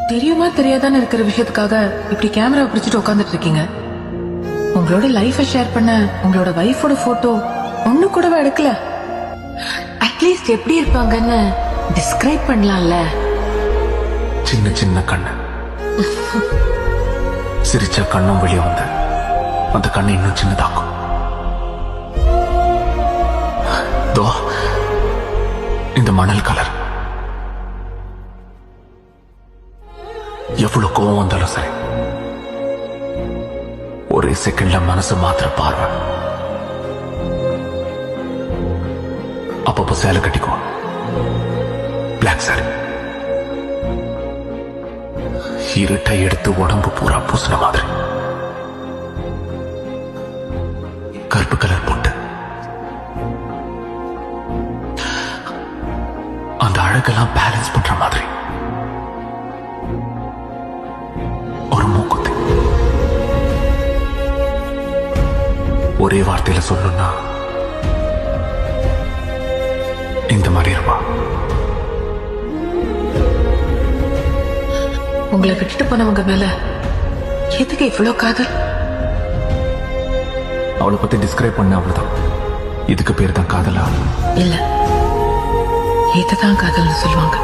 தெரியுமா தெரியாதான்னு இருக்கிற விஷயத்துக்காக இப்படி கேமரா பிடிச்சிட்டு உட்காந்துட்டு இருக்கீங்க. உங்களோட லைஃபை ஷேர் பண்ண உங்களோட வைஃபோட போட்டோ ஒண்ணு கூடவா எடுக்கல? அட்லீஸ்ட் எப்படி இருப்பாங்கன்னு டிஸ்கிரைப் பண்ணலாம்ல. சின்ன சின்ன கண்ணு, சிரிச்ச கண்ணும் வெளியே வந்த அந்த கண்ணை இன்னும் சின்னதாக்கும். தோ இந்த மணல் கலர். எவ்வளவு கோவம் வந்தாலும் சரி, ஒரே செகண்ட்ல மனசு மாத்திர பார்வை. அப்பப்போ சேலை கட்டிக்கோ, பிளாக் சாரி. இருட்டை எடுத்து உடம்பு பூரா பூசின மாதிரி. கருப்பு கலர் பொட்டு, அந்த அழகெல்லாம் பேலன்ஸ் பண்ற மாதிரி. ஒரு மூக்குத்தி. ஒரே வார்த்தையில சொல்லணும்னா இந்த மாதிரி இருப்பா. உங்களை விட்டுட்டு போனவங்க மேல எதுக்கு இவ்வளவு காதல்? அவளை பத்தி டிஸ்கிரைப் பண்ண அவ்வளவுதான். இதுக்கு பேர் தான் காதலா? இல்ல, இதுதான் காதல்னு சொல்லுவாங்க.